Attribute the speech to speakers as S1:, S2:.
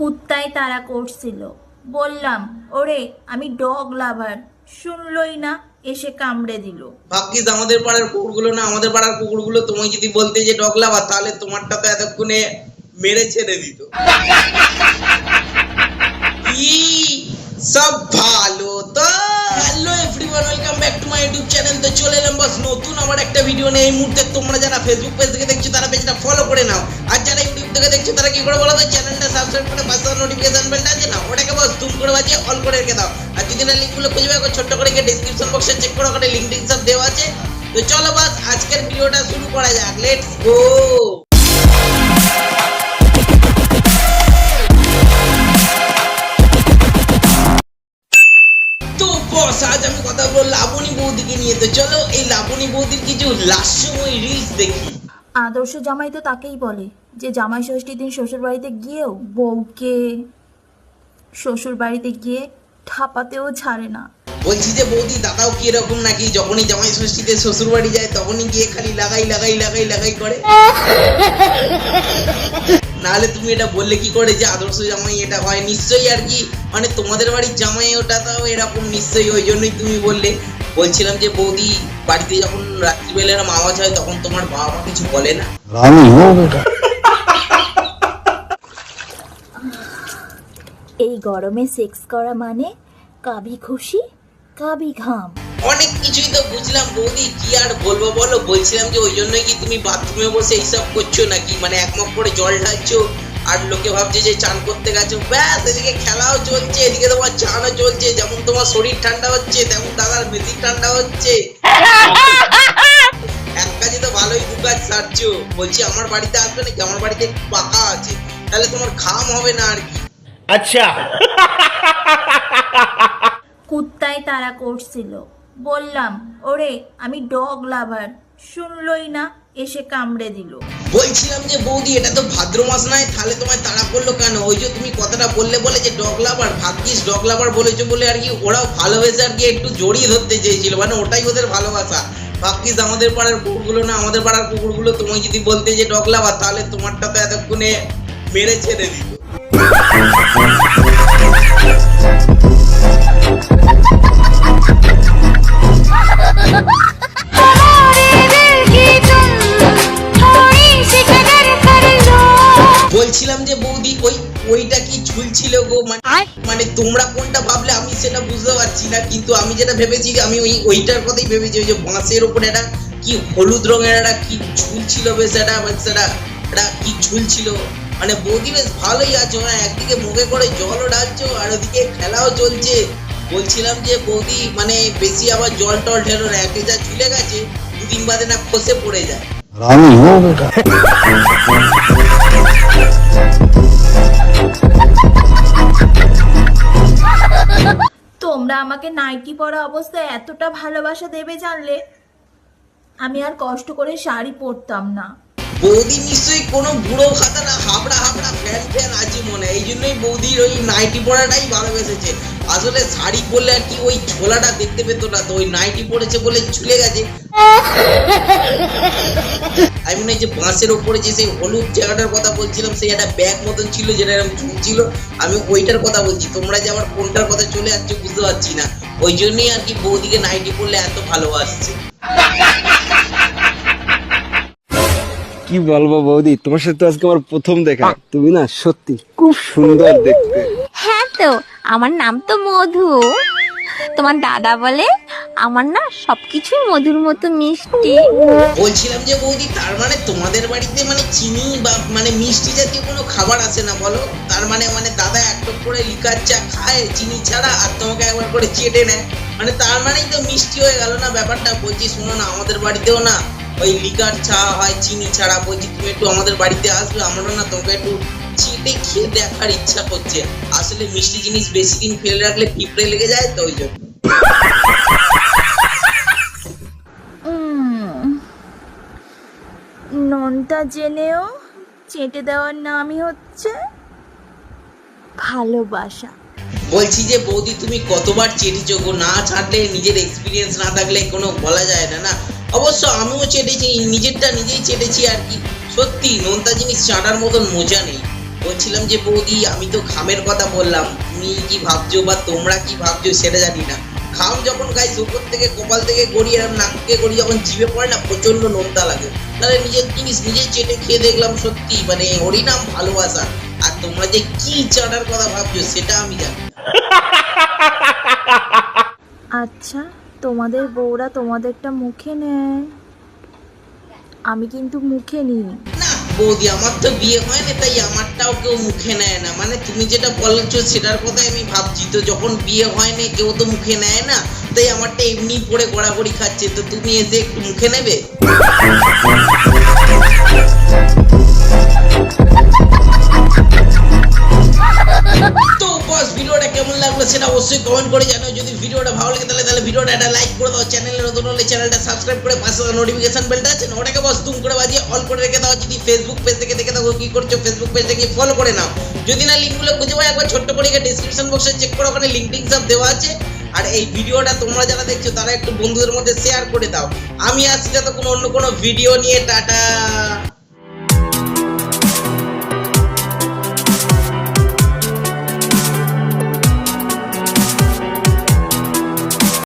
S1: কুত্তায় তাড়া করছিল। বললাম ওরে আমি ডগ লাভার, শুনলই না, এসে কামড়ে দিল।
S2: ভাগ্যিস আমাদের পাড়ার কুকুরগুলো না, আমাদের পাড়ার কুকুরগুলো তোমায় যদি বলতে যে ডগ লাভার, তাহলে তোমারটা তো এতক্ষণে মেরে ছেড়ে দিত। কি সব ভালো তো? Hello everyone, welcome back to my YouTube channel. তো চলে এলাম বাস নতুন আমার একটা ভিডিও নিয়ে। এই মুহূর্তে তোমরা যারা ফেসবুক পেজ থেকে দেখছো তারা পেজটা ফলো করে নাও, আর যারা ইউটিউব থেকে দেখছো তারা কি করে বলো তো, চ্যানেলটা সাবস্ক্রাইব করে পাশে নোটিফিকেশন বেলটা আছে না, ওটাকে বাস তুম করে বাজিয়ে অল করে রেখে দাও। আর যদি না লিঙ্কগুলো খুঁজে পাও ছোট্ট করে গিয়ে ডেসক্রিপশন বক্সে চেক করো, ওখানে লিঙ্ক টিঙ্ক সব দেওয়া আছে। তো চলো বাস আজকের ভিডিওটা শুরু করা যাক, লেটস গো। আজ আমি কথা বলবো লাবণী বৌদিকে নিয়ে। তো চলো এই লাবণী বৌদির কিছু লাস্যময় রিলস দেখি।
S1: আদর্শ জামাই তো তাকেই বলে যে জামাই ষষ্ঠীর দিন শ্বশুর বাড়িতে গিয়েও বউকে শ্বশুর বাড়িতে গিয়ে ঠাপাতেও ছাড়ে না।
S2: বলছি যে বৌদি দাদাও কি এরকম নাকি, যখনই জামাই ষষ্ঠীতে শ্বশুর বাড়ি যায় তখনই গিয়ে খালি লাগাই লাগাই লাগাই লাগাই করে? নাহলে তুমি এটা বললে কি করে যে আদর্শ জামাই এটা হয়? নিশ্চয়ই আর কি, মানে তোমাদের বাড়ির জামাই ওটা তাও এরকম নিশ্চয়ই, ওই জন্যই তুমি বললে। বলছিলাম যে বৌদি বাড়িতে যখন রাত্রিবেলা এরকম আওয়াজ হয় তখন তোমার বাবা মা কিছু বলে না?
S1: এই গরমে সেক্স করা মানে কাবি খুশি কাবি ঘাম।
S2: অনেক কিছুই তো বুঝলাম বৌদি, কি আর বলবো বলো। বলছিলাম যে ওই জন্যই কি তুমি বাথরুমে বসে এইসব করছো নাকি, মানে এক মগ করে জল ঢালছো আর লোকে ভাবছে যে চান করতে গেছো, ব্যাস এদিকে খেলাও চলছে, এদিকে তোমার চানও চলছে। যেমন তোমার শরীর ঠান্ডা হচ্ছে তেমন দাদার মেশিন ঠান্ডা হচ্ছে। এক কাজে তো ভালোই দু কাজ সারছো। বলছি আমার বাড়িতে আসবে নাকি? আমার বাড়িতে পাকা আছে, তাহলে তোমার ঘাম হবে না আর কি।
S3: আচ্ছা।
S1: কুত্তায় তাড়া করছিল। বললাম ওরে আমি ডগ লাভার, শুনলই না, এসে কামড়ে দিল।
S2: বলছিলাম যে বৌদি এটা তো ভাদ্র মাস নয়, তাহলে তোমায় তাড়া করলো কেন? ওই যে তুমি কথাটা বললে বলে যে ডগ লাভার, ভাগ্যিস ডগ লাভার বলেছো বলে আর কি ওরাও ভালোবেসে আর কি একটু জড়িয়ে ধরতে চেয়েছিল, মানে ওটাই ওদের ভালোবাসা। ভাগ্যিস আমাদের পাড়ার কুকুরগুলো না, আমাদের পাড়ার কুকুরগুলো তোমায় যদি বলতে যে ডগ লাভার, তাহলে তোমারটা তো এতক্ষণে মেরে ছেড়ে দিত। বলছিলাম যে বৌদি ওইটা কি ঝুলছিল গো, মানে তোমরা কোনটা ভাবলে আমি সেটা বুঝতে পারছি না, কিন্তু আমি যেটা ভেবেছি আমি ওইটার কথাই ভেবেছি। ওই যে বাঁশের উপরে একটা কি হলুদ রঙের একটা কি ঝুলছিল, বেশ সেটা কি ঝুলছিল। মানে বৌদি বেশ ভালোই আছো, একদিকে মুখে করে জলও ঢালছো আর ওদিকে খেলাও চলছে। বলছিলাম যে বৌদি মানে বেশি আবার জল টল ঢেলো না, একে যা ঝুলে গেছে দুদিন বাদে না খসে পড়ে যায়।
S1: তোমরা আমাকে নাইটি পরা অবস্থায় এতটা ভালোবাসা দেবে জানলে আমি আর কষ্ট করে শাড়ি পরতাম না।
S2: বৌদি নিশ্চয়ই কোনো বুড়ো খাতাটা হাবড়া হাবড়া ফ্যান আছে মনে, এই জন্যই বৌদির ওই নাইটি পরাটাই ভালোবেসেছে। আসলে শাড়ি পরলে আর কি ওই ঝোলাটা দেখতে পেতো না, তো ওই নাইটি পরেছে বলে ঝুলে গেছে। আমি মনে হয় যে বাঁশের ওপরে যে সেই হলুদ জায়গাটার কথা বলছিলাম, সেই একটা ব্যাগ মতন ছিল যেটা এরকম ঝুলছিল, আমি ওইটার কথা বলছি। তোমরা যে আবার কোনটার কথা চলে যাচ্ছে বুঝতে পারছি না, ওই জন্যই আর কি বৌদিকে নাইটি পরলে এত ভালোবাসছে।
S4: কি বলবো বৌদি, তোমার সাথে আজকে আমার প্রথম দেখা। তুমি না সত্যি খুব সুন্দর দেখতে।
S5: হ্যাঁ তো আমার নাম তো মধু। তোমার দাদা বলে আমার না সবকিছুই মধুর মতো মিষ্টি।
S2: বলছিলাম যে বৌদি তার মানে তোমাদের বাড়িতে মানে চিনি বা মানে মিষ্টি জাতীয় কোনো খাবার আছে না বলো? তার মানে দাদা এক টপ করে লিকার চা খায় চিনি ছাড়া আর তোমাকে একবার করে চেটে নেয়, মানে তার মানেই তো মিষ্টি হয়ে গেল না ব্যাপারটা। বলছি শোনো না, আমাদের বাড়িতেও না ওই লিকার চা হয় চিনি ছাড়া। বলছি তুমি একটু আমাদের বাড়িতে আসবে, আমরা না তোমাকে একটু চেটে খেয়ে দেখার ইচ্ছা করছে। আসলে মিষ্টি জিনিস বেশি দিন ফেলে রাখলে পিঁপড়ে লেগে যায়, তো ওই জন্য।
S1: ননটা জেনেও চেটে দেওয়ার নামই হচ্ছে ভালোবাসা।
S2: বলছি যে বৌদি তুমি কতবার চেটেছো গো? না ছাড়লে নিজের এক্সপিরিয়েন্স না থাকলে কোনো বলা যায় না না। অবশ্য আমিও চেটেছি, নিজেরটা নিজেই চেটেছি আর কি। সত্যি নোনতা জিনিস চাটার মতন মজা নেই। বলছিলাম যে বৌদি আমি তো ঘামের কথা বললাম, তুমি কি ভাবছো বা তোমরা কি ভাবছো সেটা জানি না। ঘাম যখন গাইস উপর থেকে কপাল থেকে গড়িয়ে এরকম নাককে গড়িয়ে যখন জিভে পড়ে না প্রচন্ড নোনতা লাগে। তাহলে নিজের জিনিস নিজে চেটে খেয়ে দেখলাম সত্যি মানে হরিনাম ভালোবাসা। আর তোমরা যে কি চাটার কথা ভাবছো সেটা আমি জানি।
S1: আচ্ছা, তোমাদের বউরা তোমাদেরটা মুখে নেয়, আমি কিন্তু মুখে নিই।
S2: না বৌদি আমার তো বিয়ে হয় না, তাই আমারটাও কেউ মুখে নেয় না। মানে তুমি যেটা বলছো সেটার কথাই আমি ভাবছি। তো যখন বিয়ে হয়নি কেউ তো মুখে নেয় না, তাই আমারটা এমনি পড়ে গড়াগড়ি খাচ্ছে। তো তুমি এসে একটু মুখে নেবে? তো বস ভিডিওটা কেমন লাগলো সেটা অবশ্যই কমেন্ট করে জানাও। যদি ভিডিওটা ভালো লাগে তাহলে ভিডিওটা একটা লাইক করে দাও। চ্যানেলে নতুন হলে চ্যানেলটা সাবস্ক্রাইব করে পাশে নোটিফিকেশন বেলটা আছে না ওটাকে বস তুম করে বাজিয়ে অল করে রেখে দাও। যদি ফেসবুক পেজ থেকে দেখে থাকো কি করছো ফেসবুক পেজ থেকে ফলো করে নাও। যদি না লিঙ্কগুলো খুঁজে পাও একবার ছোট্ট করে ডেসক্রিপশন বক্সে চেক করো, ওখানে লিঙ্ক সব দেওয়া আছে। আর এই ভিডিওটা তোমরা যারা দেখছো তারা একটু বন্ধুদের মধ্যে শেয়ার করে দাও। আমি আসছি ততক্ষণ অন্য কোনো ভিডিও নিয়ে। টাটা।